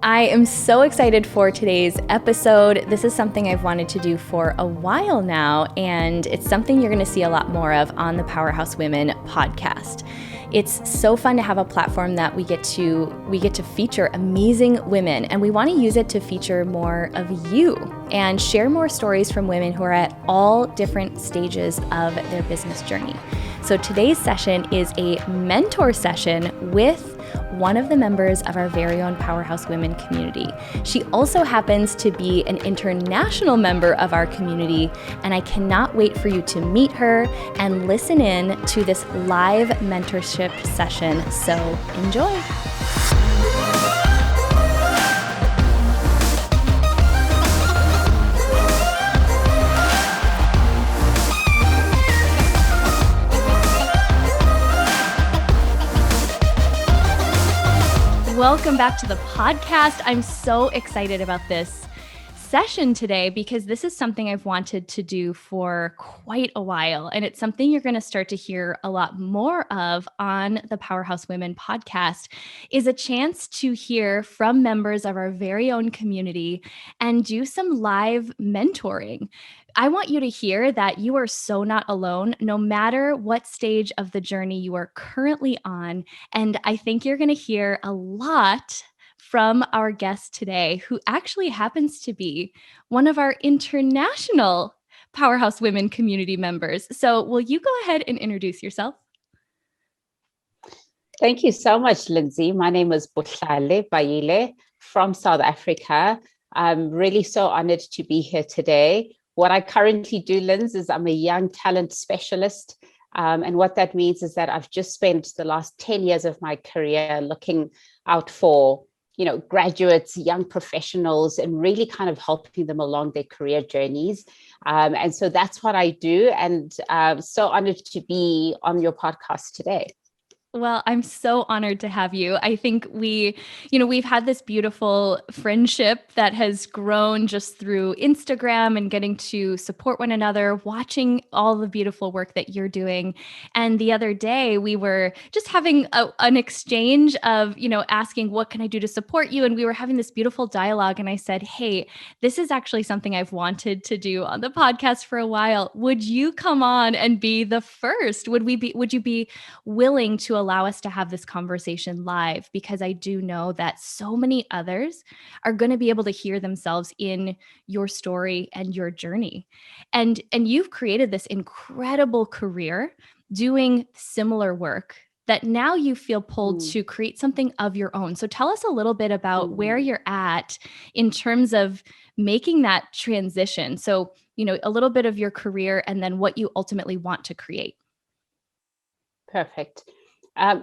I am so excited for today's episode. This is something I've wanted to do for a while now, and it's something you're going to see a lot more of on the Powerhouse Women podcast. It's so fun to have a platform that we get to feature amazing women, and we want to use it to feature more of you and share more stories from women who are at all different stages of their business journey. So today's session is a mentor session with one of the members of our very own Powerhouse Women community. She also happens to be an international member of our community, and I cannot wait for you to meet her and listen in to this live mentorship session. So enjoy. Welcome back to the podcast. I'm so excited about this session today because this is something I've wanted to do for quite a while. And it's something you're going to start to hear a lot more of on the Powerhouse Women podcast, is a chance to hear from members of our very own community and do some live mentoring. I want you to hear that you are so not alone, no matter what stage of the journey you are currently on. And I think you're going to hear a lot from our guest today, who actually happens to be one of our international Powerhouse Women community members. So will you go ahead and introduce yourself? Thank you so much, Lindsay. My name is Bohlale Paile from South Africa. I'm really so honored to be here today. What I currently do, Linz, is I'm a young talent specialist. And what that means is that I've just spent the last 10 years of my career looking out for, graduates, young professionals, and really kind of helping them along their career journeys. And so that's what I do. And I'm so honored to be on your podcast today. Well, I'm so honored to have you. I think we've had this beautiful friendship that has grown just through Instagram and getting to support one another, watching all the beautiful work that you're doing. And the other day we were just having an exchange of, asking, what can I do to support you? And we were having this beautiful dialogue. And I said, hey, this is actually something I've wanted to do on the podcast for a while. Would you come on and be the first? Would you be willing to allow us to have this conversation live? Because I do know that so many others are going to be able to hear themselves in your story and your journey. And you've created this incredible career doing similar work that now you feel pulled to create something of your own. So tell us a little bit about where you're at in terms of making that transition. So, a little bit of your career and then what you ultimately want to create. Perfect.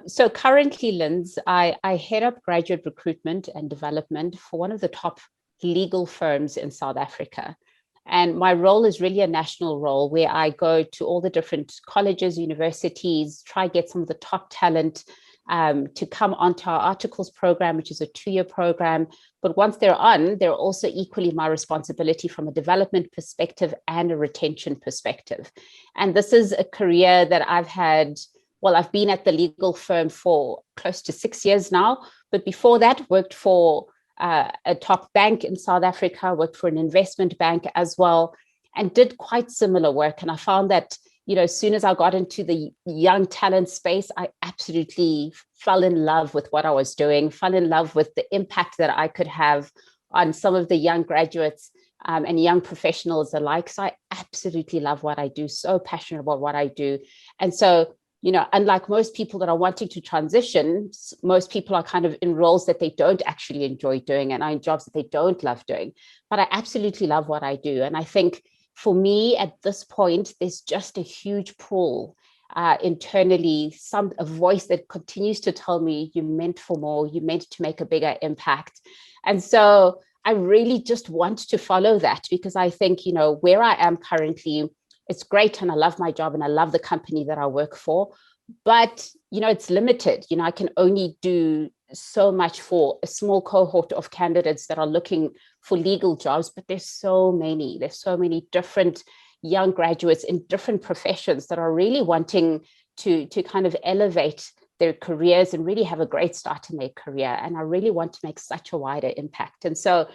So currently, Linz, I head up graduate recruitment and development for one of the top legal firms in South Africa. And my role is really a national role where I go to all the different colleges, universities, try get some of the top talent to come onto our articles program, which is a 2-year program. But once they're on, they're also equally my responsibility from a development perspective and a retention perspective. And this is a career that I've had. Well, I've been at the legal firm for close to 6 years now, but before that worked for a top bank in South Africa, worked for an investment bank as well, and did quite similar work. And I found that, as soon as I got into the young talent space, I absolutely fell in love with what I was doing, fell in love with the impact that I could have on some of the young graduates and young professionals alike. So I absolutely love what I do, so passionate about what I do. And so, unlike most people that are wanting to transition, most people are kind of in roles that they don't actually enjoy doing and are in jobs that they don't love doing. But I absolutely love what I do. And I think for me at this point, there's just a huge pull internally, a voice that continues to tell me you're meant for more, you're meant to make a bigger impact. And so I really just want to follow that because I think, where I am currently, it's great and I love my job and I love the company that I work for, but, it's limited. I can only do so much for a small cohort of candidates that are looking for legal jobs, but there's so many different young graduates in different professions that are really wanting to kind of elevate their careers and really have a great start in their career. And I really want to make such a wider impact. And so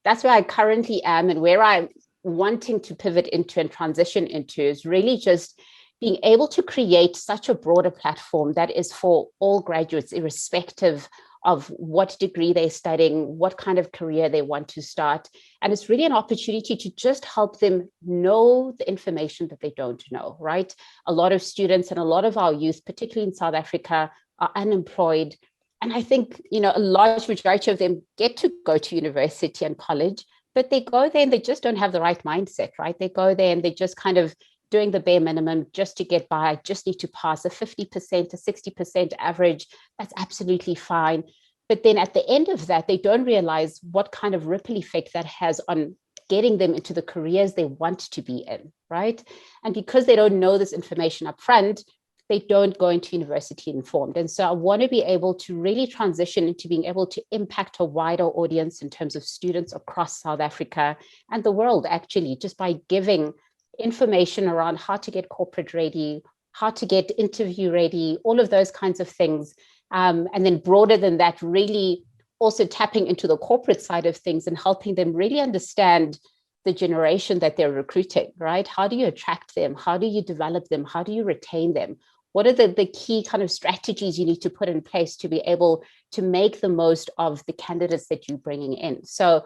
that's where I currently am, and where I'm wanting to pivot into and transition into is really just being able to create such a broader platform that is for all graduates, irrespective of what degree they're studying, what kind of career they want to start. And it's really an opportunity to just help them know the information that they don't know, right? A lot of students and a lot of our youth, particularly in South Africa, are unemployed. And I think, a large majority of them get to go to university and college, but they go there and they just don't have the right mindset, right? They go there and they just kind of doing the bare minimum just to get by. I just need to pass a 50%, a 60% average. That's absolutely fine. But then at the end of that, they don't realize what kind of ripple effect that has on getting them into the careers they want to be in, right? And because they don't know this information up front, they don't go into university informed. And so I want to be able to really transition into being able to impact a wider audience in terms of students across South Africa and the world, actually, just by giving information around how to get corporate ready, how to get interview ready, all of those kinds of things. And then broader than that, really also tapping into the corporate side of things and helping them really understand the generation that they're recruiting, right? How do you attract them? How do you develop them? How do you retain them? What are the key kind of strategies you need to put in place to be able to make the most of the candidates that you're bringing in? So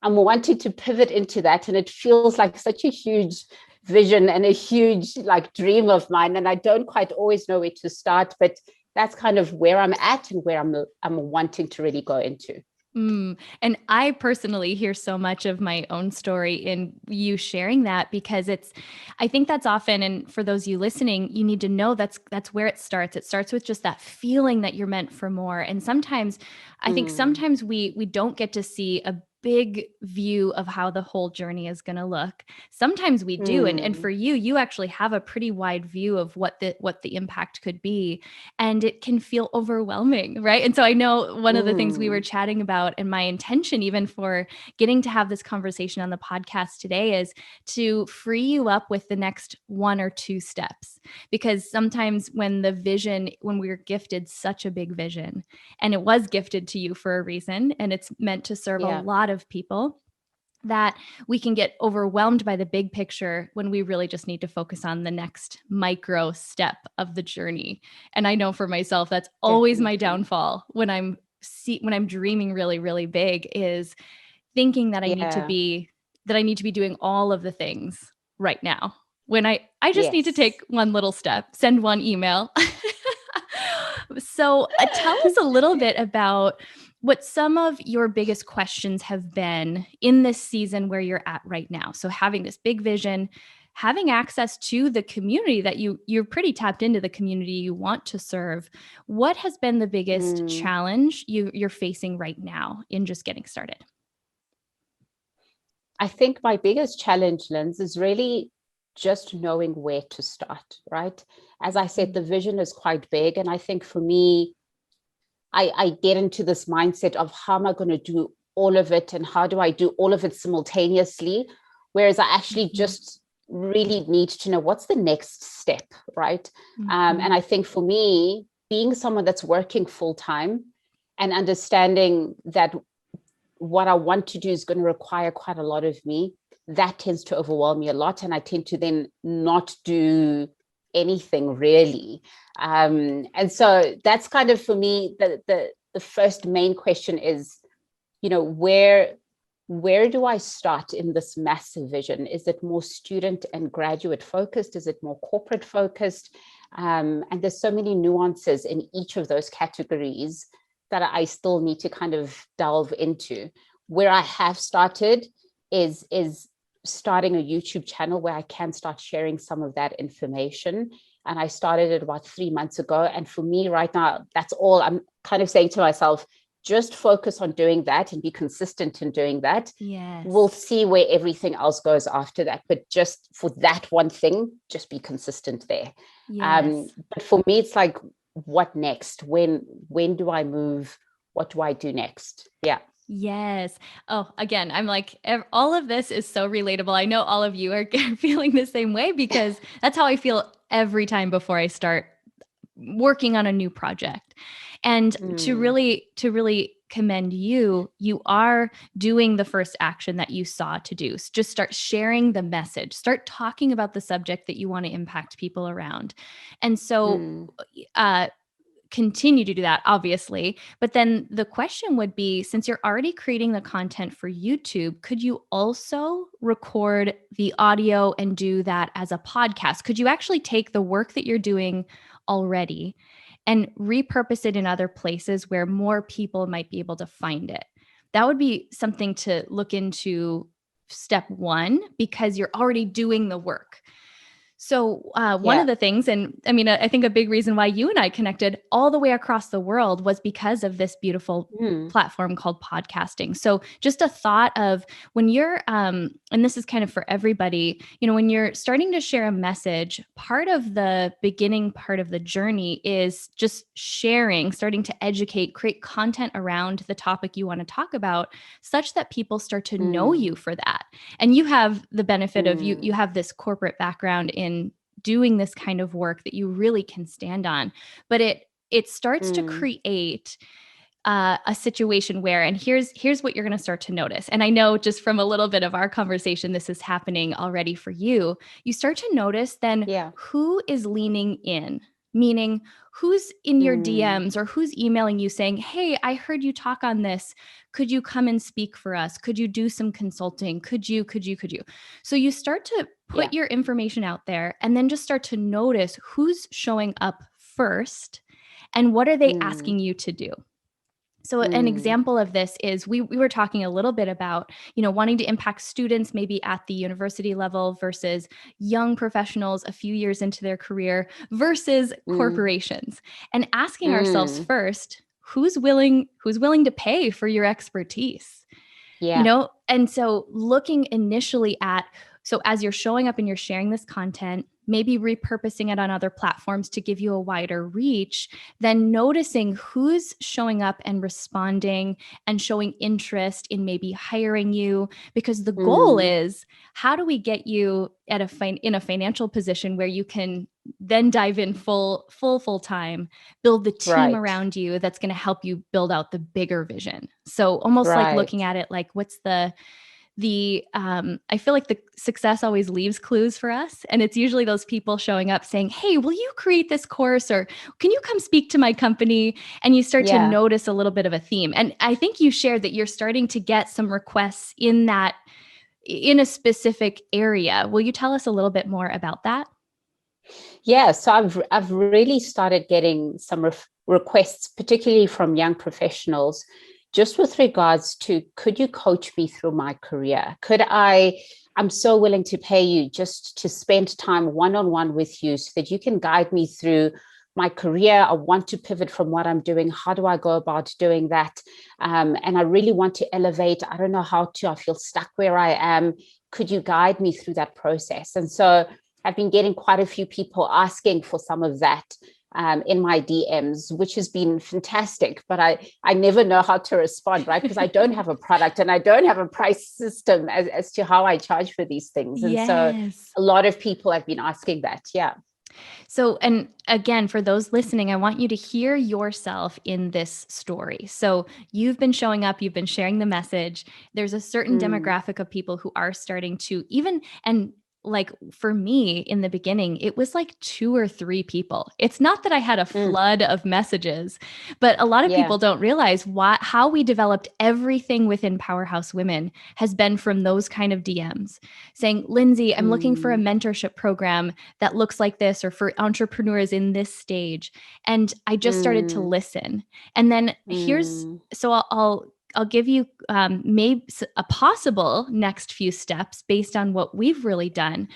I'm wanting to pivot into that. And it feels like such a huge vision and a huge dream of mine. And I don't quite always know where to start, but that's kind of where I'm at and where I'm wanting to really go into. And I personally hear so much of my own story in you sharing that, because I think that's often, and for those of you listening, you need to know that's where it starts. It starts with just that feeling that you're meant for more. And sometimes, I think sometimes we don't get to see a big view of how the whole journey is going to look. Sometimes we do. And for you actually have a pretty wide view of what the impact could be. And it can feel overwhelming, right? And so I know one of the things we were chatting about, and my intention even for getting to have this conversation on the podcast today, is to free you up with the next 1 or 2 steps. Because sometimes when we're gifted such a big vision, and it was gifted to you for a reason, and it's meant to serve a lot of people, that we can get overwhelmed by the big picture when we really just need to focus on the next micro step of the journey. And I know for myself, that's always my downfall when I'm dreaming really, really big, is thinking that I need to be doing all of the things right now, when I just need to take one little step, send one email. So tell us a little bit about what some of your biggest questions have been in this season where you're at right now. So having this big vision, having access to the community that you're pretty tapped into, the community you want to serve. What has been the biggest challenge you're facing right now in just getting started? I think my biggest challenge, Linz, is really just knowing where to start, right? As I said, the vision is quite big. And I think for me, I get into this mindset of how am I going to do all of it, and how do I do all of it simultaneously? Whereas I actually just really need to know what's the next step, right? And I think for me, being someone that's working full time and understanding that what I want to do is going to require quite a lot of me, that tends to overwhelm me a lot. And I tend to then not do anything really. And so that's kind of, for me, the first main question is, where do I start in this massive vision? Is it more student and graduate focused? Is it more corporate focused? And there's so many nuances in each of those categories that I still need to kind of delve into. Where I have started is starting a YouTube channel where I can start sharing some of that information. And I started it about 3 months ago. And for me right now, that's all I'm kind of saying to myself, just focus on doing that and be consistent in doing that. Yes. We'll see where everything else goes after that. But just for that one thing, just be consistent there. Yes. But for me, it's like, what next? When do I move? What do I do next? Yeah. Yes. Oh, again, I'm like, all of this is so relatable. I know all of you are feeling the same way, because that's how I feel every time before I start working on a new project. And Mm. to really commend you, you are doing the first action that you saw to do. Just start sharing the message, start talking about the subject that you want to impact people around. And so Mm. uh continue to do that, obviously. But then the question would be, since you're already creating the content for YouTube, could you also record the audio and do that as a podcast? Could you actually take the work that you're doing already and repurpose it in other places where more people might be able to find it? That would be something to look into, step one, because you're already doing the work. So, one of Yeah. the things, and I mean, I think a big reason why you and I connected all the way across the world was because of this beautiful Mm. platform called podcasting. So, just a thought of when you're, and this is kind of for everybody, when you're starting to share a message, part of the beginning part of the journey is just sharing, starting to educate, create content around the topic you want to talk about, such that people start to know you Mm. for that. And you have the benefit of you Mm. have this corporate background in doing this kind of work that you really can stand on. But it starts to Mm. create a situation where, and here's what you're going to start to notice. And I know just from a little bit of our conversation, this is happening already for you. You start to notice then Yeah. who is leaning in, meaning who's in your Mm. DMs or who's emailing you saying, hey, I heard you talk on this. Could you come and speak for us? Could you do some consulting? Could you? So you start to Yeah. put your information out there and then just start to notice who's showing up first and what are they Mm. asking you to do. So an Mm. example of this is we were talking a little bit about, wanting to impact students maybe at the university level versus young professionals a few years into their career versus Mm. corporations, and asking ourselves Mm. first, who's willing to pay for your expertise? Yeah. And so looking initially at, so as you're showing up and you're sharing this content, maybe repurposing it on other platforms to give you a wider reach, then noticing who's showing up and responding and showing interest in maybe hiring you, because the goal Mm. is, how do we get you at in a financial position where you can then dive in full time, build the team Right. around you that's going to help you build out the bigger vision. So almost like Right. looking at it like, what's the I feel like the success always leaves clues for us, and it's usually those people showing up saying, hey, will you create this course, or can you come speak to my company? And you start to Yeah. notice a little bit of a theme. And I think you shared that you're starting to get some requests in that, in a specific area. Will you tell us a little bit more about that? Yeah. So I've really started getting some requests, particularly from young professionals, just with regards to, could you coach me through my career? I'm so willing to pay you just to spend time one-on-one with you so that you can guide me through my career. I want to pivot from what I'm doing. How do I go about doing that? And I really want to elevate. I don't know how to. I feel stuck where I am. Could you guide me through that process? And so I've been getting quite a few people asking for some of that in my DMs, which has been fantastic. But I never know how to respond, right? Because I don't have a product and I don't have a price system as to how I charge for these things. And so Yes. a lot of people have been asking that. Yeah. So, and again, for those listening, I want you to hear yourself in this story. So, you've been showing up, you've been sharing the message. There's a certain Mm. demographic of people who are starting to even, and like for me in the beginning, it was like two or three people. It's not that I had a Mm. flood of messages, but a lot of Yeah. people don't realize how we developed everything within Powerhouse Women has been from those kind of DMs saying, Lindsay, I'm looking for a Mm. mentorship program that looks like this, or for entrepreneurs in this stage. And I just started to Mm. listen. And then Mm. so I'll give you maybe a possible next few steps based on what we've really done.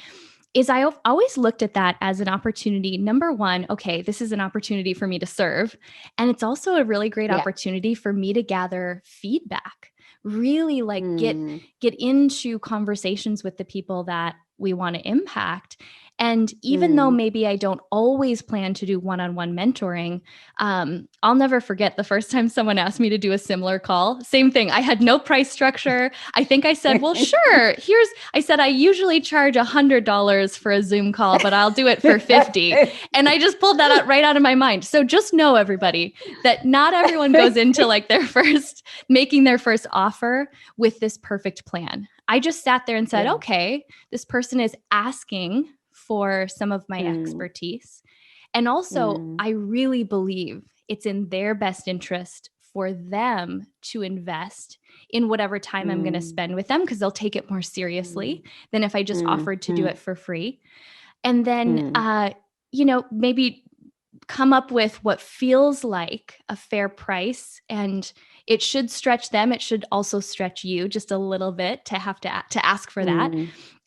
Is I've always looked at that as an opportunity. Number one, okay, this is an opportunity for me to serve. And it's also a really great Yeah. opportunity for me to gather feedback, really like get Mm. get into conversations with the people that we want to impact. And even though maybe I don't always plan to do one-on-one mentoring, I'll never forget the first time someone asked me to do a similar call. Same thing. I had no price structure. I think I said, well, sure. I said, I usually charge $100 for a Zoom call, but I'll do it for 50. And I just pulled that out right out of my mind. So just know, everybody, that not everyone goes into like making their first offer with this perfect plan. I just sat there and said, okay, this person is asking for some of my expertise. And also, I really believe it's in their best interest for them to invest in whatever time I'm going to spend with them, because they'll take it more seriously than if I just offered to do it for free. And then, maybe come up with what feels like a fair price, and it should stretch them. It should also stretch you just a little bit to have to ask for that.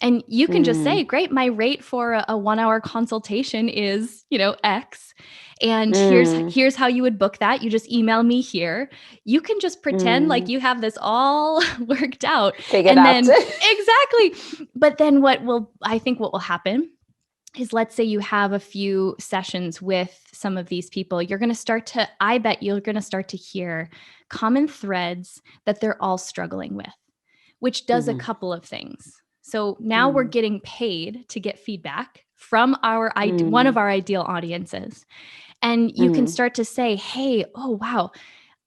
And you can just say, great, my rate for a 1-hour consultation is, X. And here's how you would book that. You just email me here. You can just pretend like you have this all worked out. Figured out. Exactly. But then what will happen is, let's say you have a few sessions with some of these people, I bet you're going to start to hear common threads that they're all struggling with, which does a couple of things. So now we're getting paid to get feedback from one of our ideal audiences. And you can start to say, hey, oh, wow,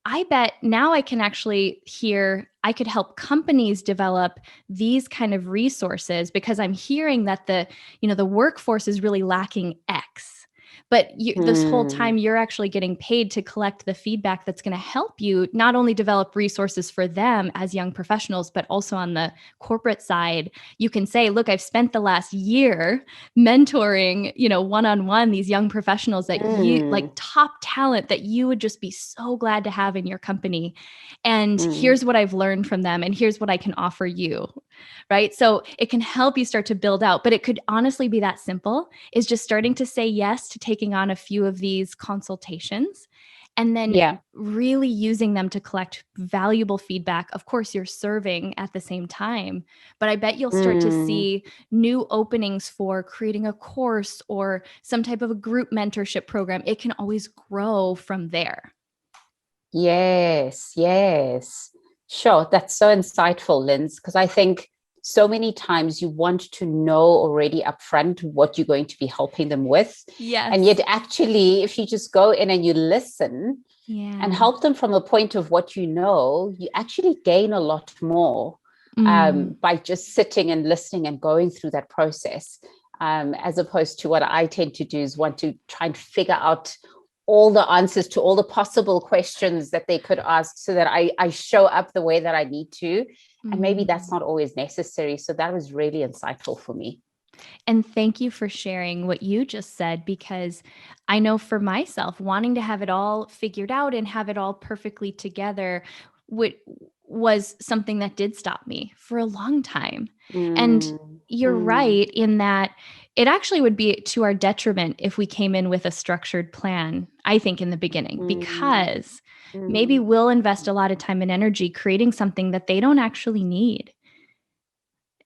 I bet now I can actually I could help companies develop these kind of resources, because I'm hearing that the workforce is really lacking X. But this whole time you're actually getting paid to collect the feedback that's going to help you not only develop resources for them as young professionals, but also on the corporate side, you can say, look, I've spent the last year mentoring, one-on-one these young professionals that you like, top talent that you would just be so glad to have in your company. And here's what I've learned from them, and here's what I can offer you. Right. So it can help you start to build out, but it could honestly be that simple, is just starting to say yes to taking on a few of these consultations, and then really using them to collect valuable feedback. Of course, you're serving at the same time, but I bet you'll start to see new openings for creating a course or some type of a group mentorship program. It can always grow from there. Yes. Sure. That's so insightful, Linz, because I think so many times you want to know already upfront what you're going to be helping them with. Yes. And yet actually, if you just go in and you listen and help them from a point of what you actually gain a lot more by just sitting and listening and going through that process, as opposed to what I tend to do is want to try and figure out all the answers to all the possible questions that they could ask, so that I show up the way that I need to. And maybe that's not always necessary. So that was really insightful for me. And thank you for sharing what you just said, because I know for myself, wanting to have it all figured out and have it all perfectly together was something that did stop me for a long time. And you're right in that it actually would be to our detriment if we came in with a structured plan, I think, in the beginning, because maybe we'll invest a lot of time and energy creating something that they don't actually need.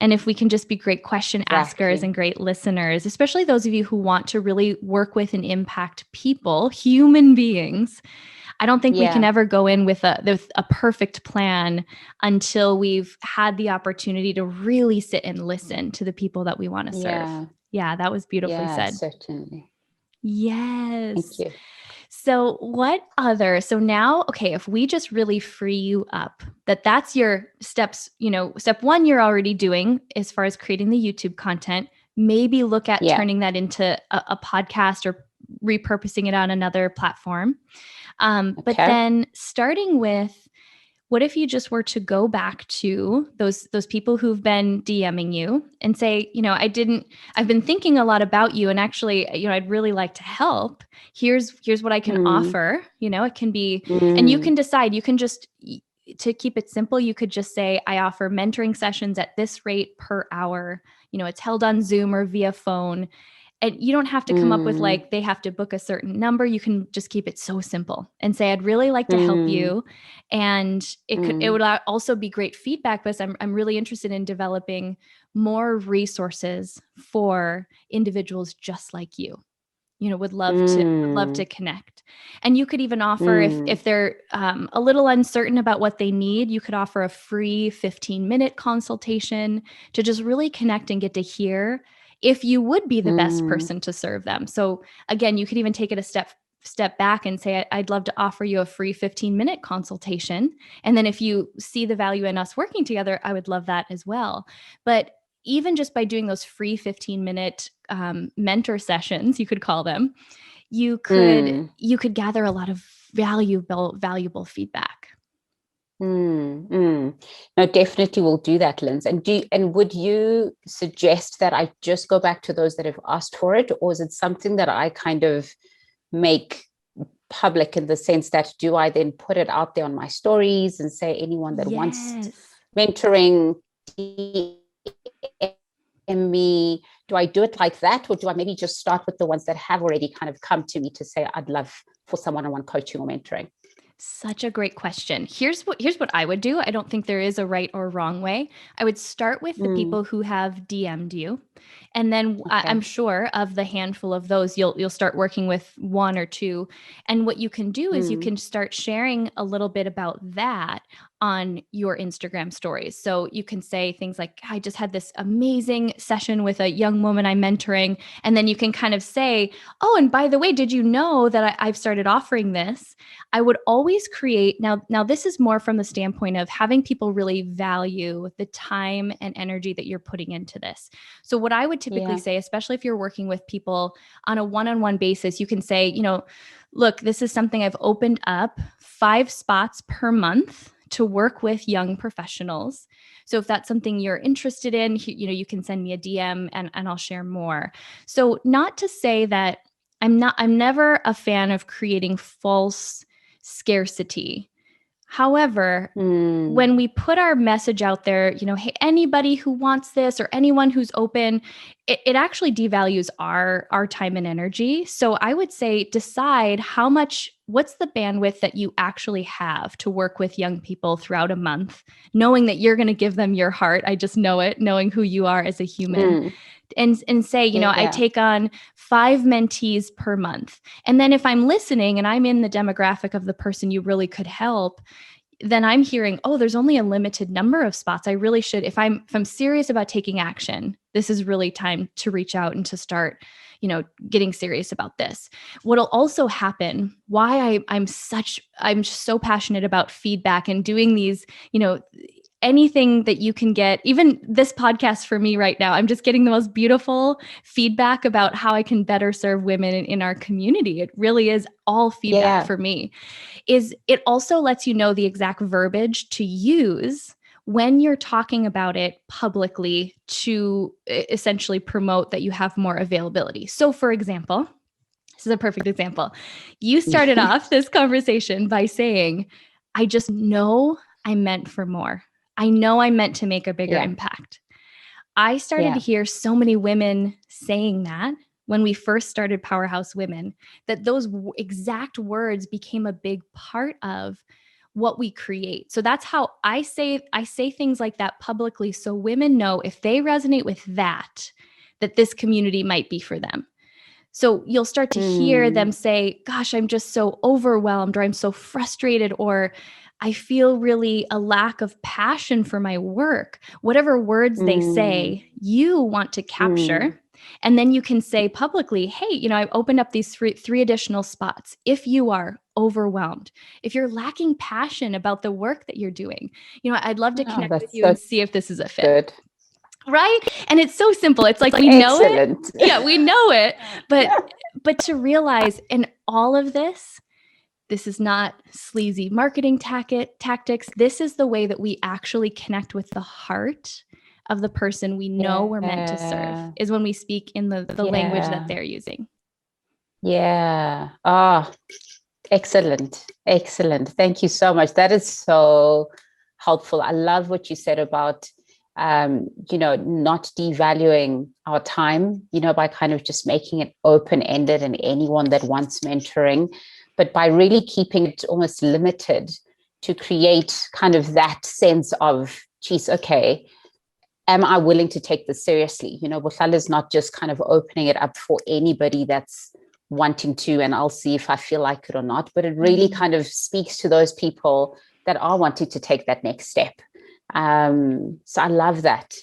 And if we can just be great question askers and great listeners, especially those of you who want to really work with and impact people, human beings, I don't think we can ever go in with a perfect plan until we've had the opportunity to really sit and listen to the people that we want to serve. Yeah, that was beautifully said. Certainly. Yes. Thank you. So so now, okay, if we just really free you up, that's your steps, step one, you're already doing as far as creating the YouTube content, maybe look at turning that into a podcast or repurposing it on another platform. But then starting with, what if you just were to go back to those people who've been DMing you and say, I've been thinking a lot about you, and actually, I'd really like to help. Here's what I can offer. It can be, and you can decide, you can just, to keep it simple, you could just say, I offer mentoring sessions at this rate per hour. It's held on Zoom or via phone. And you don't have to come up with like, they have to book a certain number. You can just keep it so simple and say, I'd really like to help you. And it would also be great feedback, because I'm really interested in developing more resources for individuals just like you. Would love to connect. And you could even offer, if they're a little uncertain about what they need, you could offer a free 15-minute consultation to just really connect and get to hear if you would be the best person to serve them. So again, you could even take it a step back and say, I'd love to offer you a free 15-minute consultation. And then if you see the value in us working together, I would love that as well. But even just by doing those free 15-minute mentor sessions, you could call them, you could gather a lot of valuable feedback. No, definitely we'll do that, Linz. And would you suggest that I just go back to those that have asked for it, or is it something that I kind of make public, in the sense that, do I then put it out there on my stories and say, anyone that wants mentoring, DM me? Do I do it like that, or do I maybe just start with the ones that have already kind of come to me to say, I'd love for some one-on-one coaching or mentoring? Such a great question. Here's what I would do. I don't think there is a right or wrong way. I would start with the people who have DM'd you. And then I'm sure of the handful of those, you'll start working with one or two. And what you can do is you can start sharing a little bit about that on your Instagram stories. So you can say things like, I just had this amazing session with a young woman I'm mentoring. And then you can kind of say, oh, and by the way, did you know that I've started offering this? I would always create, now this is more from the standpoint of having people really value the time and energy that you're putting into this. So what I would typically say, especially if you're working with people on a one-on-one basis, you can say, look, this is something I've opened up 5 spots per month to work with young professionals. So if that's something you're interested in, you can send me a DM and I'll share more. So not to say that I'm never a fan of creating false scarcity. However, when we put our message out there, hey, anybody who wants this or anyone who's open, it actually devalues our time and energy. So I would say decide what's the bandwidth that you actually have to work with young people throughout a month, knowing that you're going to give them your heart. I just know it, knowing who you are as a human. And say, I take on 5 mentees per month. And then if I'm listening and I'm in the demographic of the person you really could help, then I'm hearing, oh, there's only a limited number of spots. I really should, if I'm serious about taking action, this is really time to reach out and to start, getting serious about this. What'll also happen, why I'm so passionate about feedback and doing these, anything that you can get, even this podcast for me right now, I'm just getting the most beautiful feedback about how I can better serve women in our community. It really is all feedback for me. Is it also lets you know the exact verbiage to use when you're talking about it publicly to essentially promote that you have more availability. So for example, this is a perfect example. You started off this conversation by saying, I just know I'm meant for more. I know I'm meant to make a bigger impact. I started to hear so many women saying that when we first started Powerhouse Women, that those exact words became a big part of what we create. So that's how I say things like that publicly, so women know if they resonate with that this community might be for them. So you'll start to hear them say, gosh, I'm just so overwhelmed, or I'm so frustrated, or I feel really a lack of passion for my work. Whatever words they say, you want to capture. And then you can say publicly, hey, I've opened up these three additional spots. If you are overwhelmed, if you're lacking passion about the work that you're doing, I'd love to connect with you and see if this is a fit. Good. Right? And it's so simple. It's like, we know it. Yeah, we know it. But to realize in all of this is not sleazy marketing tactics. This is the way that we actually connect with the heart of the person we know we're meant to serve, is when we speak in the language that they're using. Yeah. Oh, excellent. Excellent. Thank you so much. That is so helpful. I love what you said about not devaluing our time, by kind of just making it open-ended and anyone that wants mentoring, but by really keeping it almost limited to create kind of that sense of, geez, okay, am I willing to take this seriously? Bohlale is not just kind of opening it up for anybody that's wanting to, and I'll see if I feel like it or not, but it really kind of speaks to those people that are wanting to take that next step. So I love that.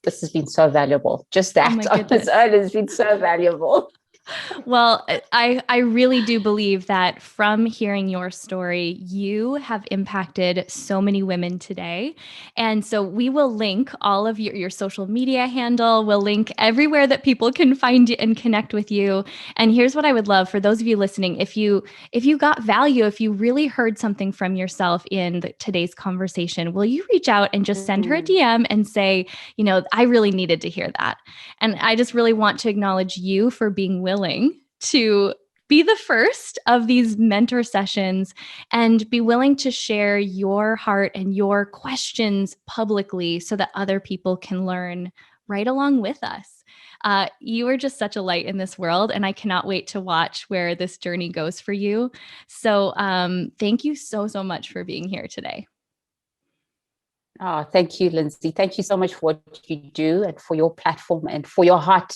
This has been so valuable. Just that on its own has been so valuable. Well, I really do believe that from hearing your story, you have impacted so many women today. And so we will link all of your social media handle. We'll link everywhere that people can find you and connect with you. And here's what I would love for those of you listening. If you got value, if you really heard something from yourself in today's conversation, will you reach out and just send her a DM and say, I really needed to hear that. And I just really want to acknowledge you for being willing to be the first of these mentor sessions and be willing to share your heart and your questions publicly so that other people can learn right along with us. You are just such a light in this world, and I cannot wait to watch where this journey goes for you. So thank you so, so much for being here today. Oh, thank you, Lindsay. Thank you so much for what you do and for your platform and for your heart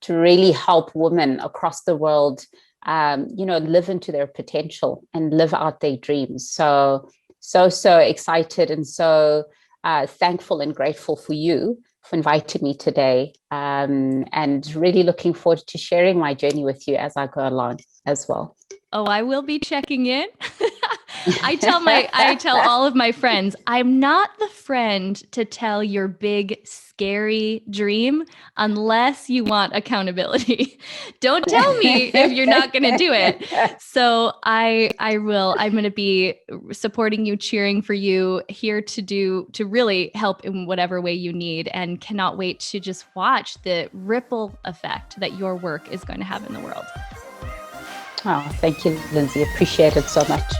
to really help women across the world, live into their potential and live out their dreams. So excited and so thankful and grateful for you for inviting me today, and really looking forward to sharing my journey with you as I go along as well. Oh, I will be checking in. I tell all of my friends, I'm not the friend to tell your big, scary dream unless you want accountability. Don't tell me if you're not going to do it. So I'm going to be supporting you, cheering for you, here to really help in whatever way you need, and cannot wait to just watch the ripple effect that your work is going to have in the world. Oh, thank you, Lindsay. Appreciate it so much.